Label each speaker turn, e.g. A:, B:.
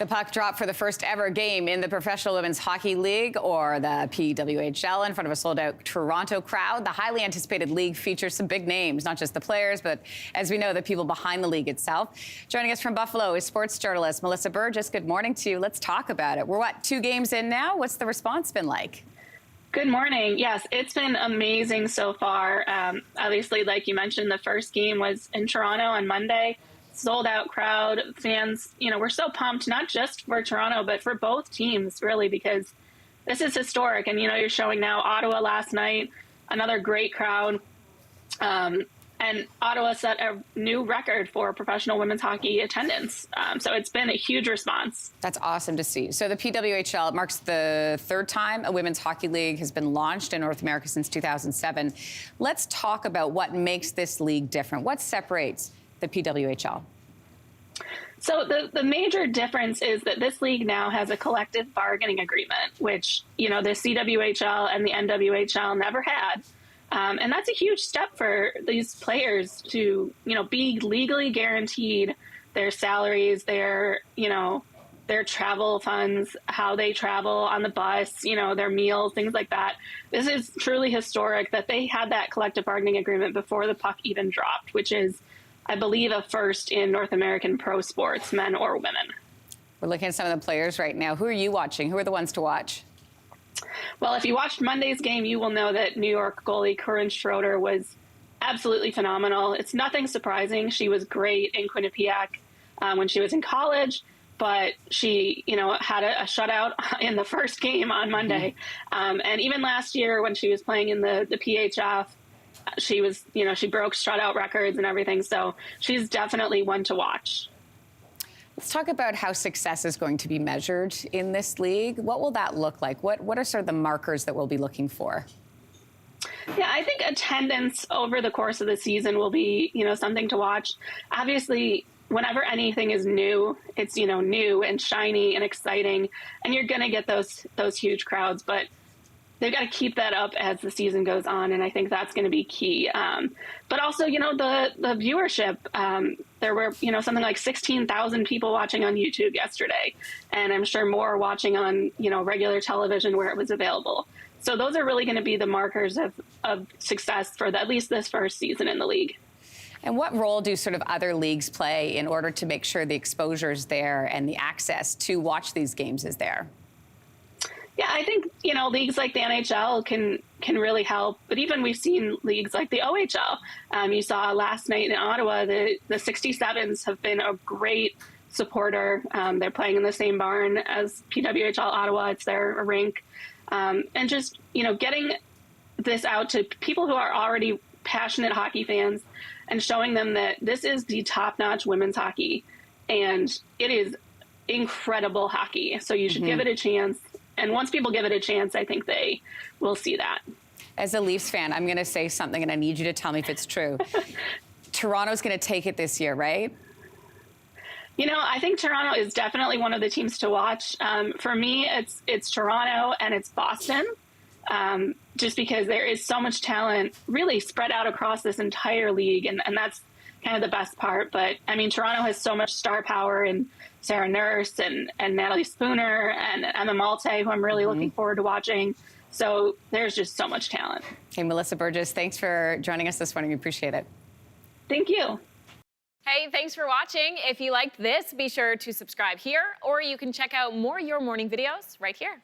A: The puck dropped for the first ever game in the Professional Women's Hockey League, or the PWHL, in front of a sold-out Toronto crowd. The highly anticipated league features some big names, not just the players, but as we know, the people behind the league itself. Joining us from Buffalo is sports journalist Melissa Burgess. Good morning to you. Let's talk about it. We're, 2 games in now? What's the response been like?
B: Good morning. Yes, it's been amazing so far. Obviously, like you mentioned, the first game was in Toronto on Monday. Sold out crowd, fans, we're so pumped, not just for Toronto, but for both teams, really, because this is historic. And, you're showing now Ottawa last night, another great crowd. And Ottawa set a new record for professional women's hockey attendance. So it's been a huge response.
A: That's awesome to see. So the PWHL marks the 3rd time a women's hockey league has been launched in North America since 2007. Let's talk about what makes this league different. What separates the PWHL?
B: So the major difference is that this league now has a collective bargaining agreement, which, the CWHL and the NWHL never had. And that's a huge step for these players to, be legally guaranteed their salaries, their travel funds, how they travel on the bus, their meals, things like that. This is truly historic that they had that collective bargaining agreement before the puck even dropped, which is, I believe, a first in North American pro sports, men or women.
A: We're looking at some of the players right now. Who are you watching? Who are the ones to watch?
B: Well, if you watched Monday's game, you will know that New York goalie Corinne Schroeder was absolutely phenomenal. It's nothing surprising. She was great in Quinnipiac when she was in college, but she, had a shutout in the first game on Monday. And even last year when she was playing in the PHF, she was, she broke shutout records and everything. So she's definitely one to watch.
A: Let's talk about how success is going to be measured in this league. What will that look like? What are sort of the markers that we'll be looking for?
B: Yeah, I think attendance over the course of the season will be, something to watch. Obviously, whenever anything is new, it's, new and shiny and exciting, and you're going to get those huge crowds. But they've got to keep that up as the season goes on, and I think that's going to be key. But also, the viewership. There were, something like 16,000 people watching on YouTube yesterday, and I'm sure more watching on, regular television where it was available. So those are really going to be the markers of success for at least this first season in the league.
A: And what role do sort of other leagues play in order to make sure the exposure is there and the access to watch these games is there?
B: Yeah, I think, leagues like the NHL can really help. But even we've seen leagues like the OHL. You saw last night in Ottawa, the 67s have been a great supporter. They're playing in the same barn as PWHL Ottawa. It's their rink. And just, getting this out to people who are already passionate hockey fans and showing them that this is the top-notch women's hockey. And it is incredible hockey. So you should give it a chance. And once people give it a chance, I think they will see that.
A: As a Leafs fan, I'm going to say something, and I need you to tell me if it's true. Toronto's going to take it this year, right?
B: I think Toronto is definitely one of the teams to watch. For me, it's Toronto and it's Boston, just because there is so much talent really spread out across this entire league, and that's kind of the best part. But, Toronto has so much star power, and Sarah Nurse and Natalie Spooner and Emma Malte, who I'm really looking forward to watching. So there's just so much talent.
A: Hey, Melissa Burgess, thanks for joining us this morning. We appreciate it.
B: Thank you.
C: Hey, thanks for watching. If you liked this, be sure to subscribe here, or you can check out more Your Morning videos right here.